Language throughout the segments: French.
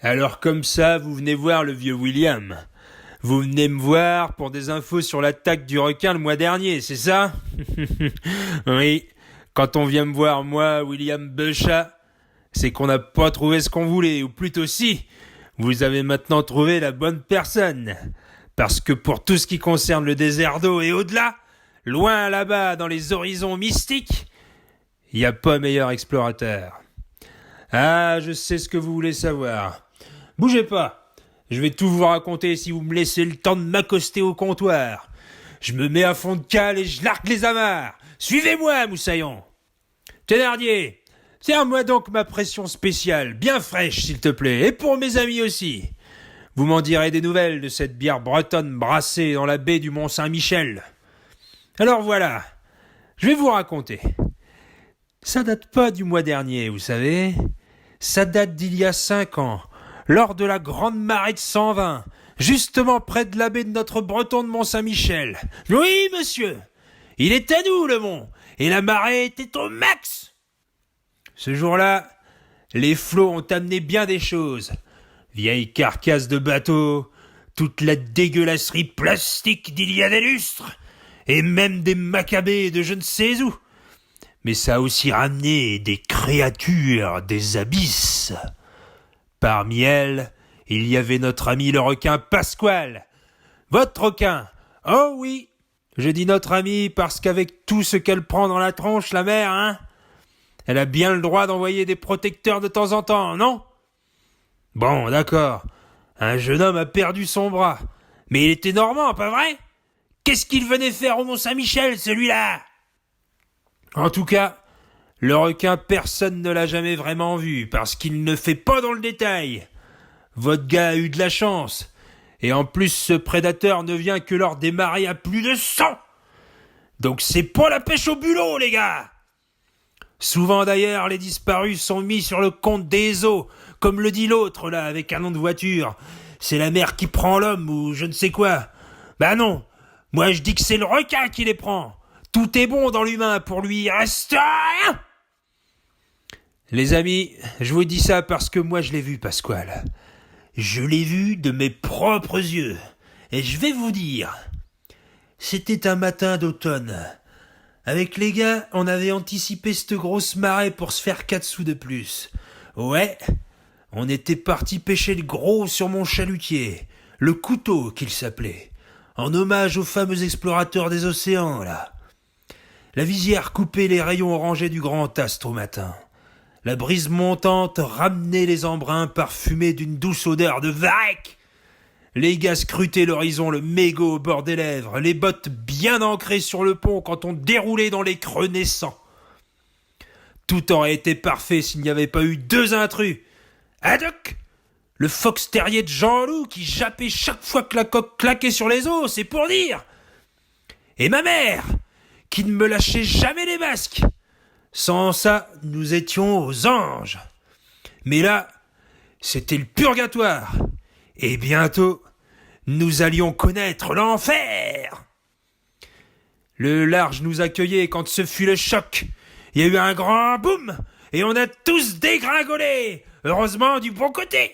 Alors comme ça, vous venez voir le vieux William. Vous venez me voir pour des infos sur l'attaque du requin le mois dernier, c'est ça? Oui, quand on vient me voir, moi, William Bechat, c'est qu'on n'a pas trouvé ce qu'on voulait, ou plutôt si, vous avez maintenant trouvé la bonne personne. Parce que pour tout ce qui concerne le désert d'eau et au-delà, loin là-bas dans les horizons mystiques, il n'y a pas meilleur explorateur. Ah, je sais ce que vous voulez savoir. Bougez pas. Je vais tout vous raconter si vous me laissez le temps de m'accoster au comptoir. Je me mets à fond de cale et je largue les amarres. Suivez-moi, moussaillon. Thénardier, serre-moi donc ma pression spéciale, bien fraîche s'il te plaît, et pour mes amis aussi. Vous m'en direz des nouvelles de cette bière bretonne brassée dans la baie du Mont-Saint-Michel. Alors voilà, je vais vous raconter. Ça date pas du mois dernier, vous savez. Ça date d'il y a 5 ans, lors de la grande marée de 120, justement près de la baie de notre breton de Mont-Saint-Michel. Oui, monsieur, il est à nous, le mont, et la marée était au max. Ce jour-là, les flots ont amené bien des choses. Vieilles carcasses de bateaux, toute la dégueulasserie plastique d'il y a des lustres, et même des macabées de je ne sais où. Mais ça a aussi ramené des créatures des abysses. Parmi elles, il y avait notre ami le requin Pasquale. Votre requin. Oh oui, je dis notre ami parce qu'avec tout ce qu'elle prend dans la tronche, la mère, hein, elle a bien le droit d'envoyer des protecteurs de temps en temps, non? Bon, d'accord. Un jeune homme a perdu son bras. Mais il était normand, pas vrai? Qu'est-ce qu'il venait faire au Mont-Saint-Michel, celui-là? En tout cas, le requin, personne ne l'a jamais vraiment vu, parce qu'il ne fait pas dans le détail. Votre gars a eu de la chance. Et en plus, ce prédateur ne vient que lors des marées à plus de 100. Donc c'est pas la pêche au bulot, les gars. Souvent d'ailleurs, les disparus sont mis sur le compte des eaux, comme le dit l'autre, là, avec un nom de voiture. C'est la mer qui prend l'homme, ou je ne sais quoi. Bah non, moi je dis que c'est le requin qui les prend. Tout est bon dans l'humain, pour lui il reste rien. Les amis, je vous dis ça parce que moi je l'ai vu, Pasquale. Je l'ai vu de mes propres yeux. Et je vais vous dire, c'était un matin d'automne. Avec les gars, on avait anticipé cette grosse marée pour se faire 4 sous de plus. Ouais, on était parti pêcher le gros sur mon chalutier, le couteau qu'il s'appelait, en hommage aux fameux explorateurs des océans, là. La visière coupait les rayons orangés du grand astre au matin. La brise montante ramenait les embruns parfumés d'une douce odeur de varech. Les gars scrutaient l'horizon, le mégot au bord des lèvres, les bottes bien ancrées sur le pont quand on déroulait dans les creux naissants. Tout aurait été parfait s'il n'y avait pas eu 2 intrus. Haddock, le fox terrier de Jean-Loup qui jappait chaque fois que la coque claquait sur les os, c'est pour dire. Et ma mère, qui ne me lâchait jamais les masques. Sans ça, nous étions aux anges. Mais là, c'était le purgatoire. Et bientôt, nous allions connaître l'enfer. Le large nous accueillait quand ce fut le choc. Il y a eu un grand boum, et on a tous dégringolé, heureusement du bon côté.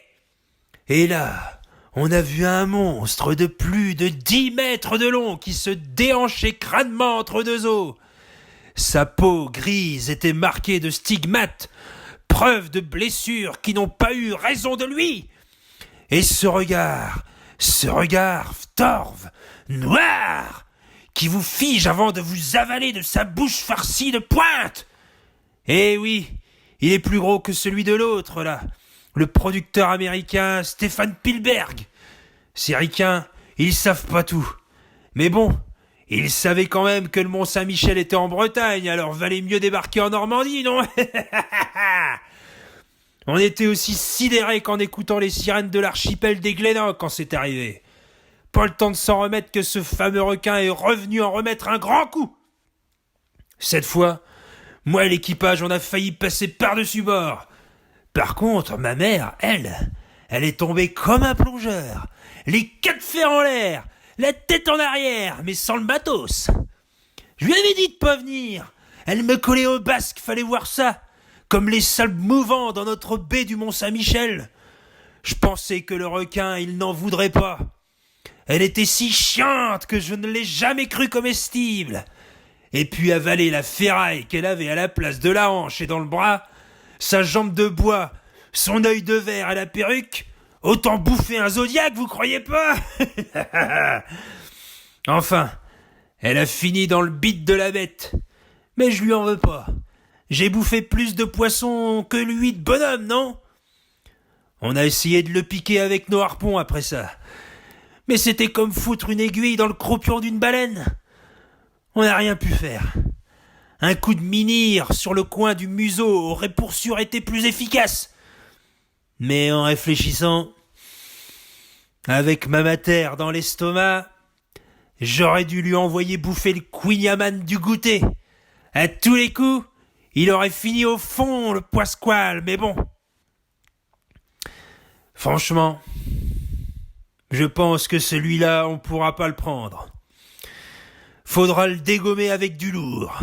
Et là, on a vu un monstre de plus de 10 mètres de long qui se déhanchait crânement entre 2 os. Sa peau grise était marquée de stigmates, preuve de blessures qui n'ont pas eu raison de lui. Et ce regard torve, noir, qui vous fige avant de vous avaler de sa bouche farcie de pointe. Eh oui, il est plus gros que celui de l'autre, là, le producteur américain Stéphane Spielberg. Ces ricains, ils savent pas tout. Mais bon, ils savaient quand même que le Mont-Saint-Michel était en Bretagne, alors valait mieux débarquer en Normandie, non? On était aussi sidérés qu'en écoutant les sirènes de l'archipel des Glénocs quand c'est arrivé. Pas le temps de s'en remettre que ce fameux requin est revenu en remettre un grand coup. Cette fois, moi et l'équipage, on a failli passer par-dessus bord. Par contre, ma mère, elle est tombée comme un plongeur. Les 4 fers en l'air, la tête en arrière, mais sans le matos. Je lui avais dit de pas venir. Elle me collait au basque, fallait voir ça. Comme les sables mouvants dans notre baie du Mont-Saint-Michel. Je pensais que le requin, il n'en voudrait pas. Elle était si chiante que je ne l'ai jamais crue comestible. Et puis avaler la ferraille qu'elle avait à la place de la hanche et dans le bras, sa jambe de bois, son œil de verre et la perruque, autant bouffer un zodiaque, vous croyez pas? Enfin, elle a fini dans le bide de la bête. Mais je lui en veux pas. J'ai bouffé plus de poissons que lui de bonhomme, non? On a essayé de le piquer avec nos harpons après ça. Mais c'était comme foutre une aiguille dans le croupion d'une baleine. On n'a rien pu faire. Un coup de menhir sur le coin du museau aurait pour sûr été plus efficace. Mais en réfléchissant, avec ma mater dans l'estomac, j'aurais dû lui envoyer bouffer le Queen Yaman du goûter. À tous les coups, il aurait fini au fond, le poisqual, mais bon. Franchement, je pense que celui-là, on pourra pas le prendre. Faudra le dégommer avec du lourd.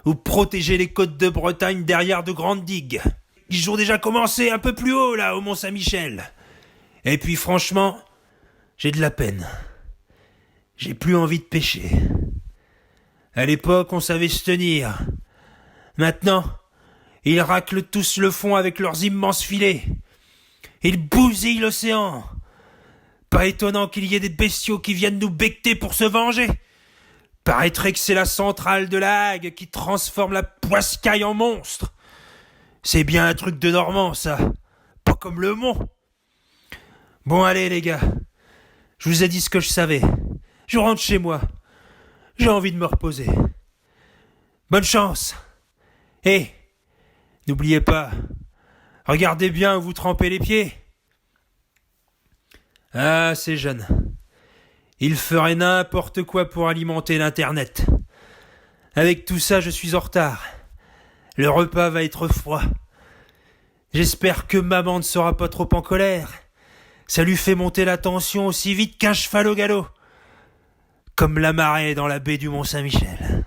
Ou protéger les côtes de Bretagne derrière de grandes digues. Ils ont déjà commencé un peu plus haut, là, au Mont-Saint-Michel. Et puis, franchement, j'ai de la peine. J'ai plus envie de pêcher. À l'époque, on savait se tenir. Maintenant, ils raclent tous le fond avec leurs immenses filets. Ils bousillent l'océan. Pas étonnant qu'il y ait des bestiaux qui viennent nous becqueter pour se venger. Paraîtrait que c'est la centrale de la Hague qui transforme la poiscaille en monstre. C'est bien un truc de Normand, ça. Pas comme le Mont. Bon, allez, les gars. Je vous ai dit ce que je savais. Je rentre chez moi. J'ai envie de me reposer. Bonne chance. Et n'oubliez pas, regardez bien où vous trempez les pieds. Ah, c'est jeune. Il ferait n'importe quoi pour alimenter l'Internet. Avec tout ça, je suis en retard. Le repas va être froid. J'espère que maman ne sera pas trop en colère. Ça lui fait monter la tension aussi vite qu'un cheval au galop. Comme la marée dans la baie du Mont-Saint-Michel.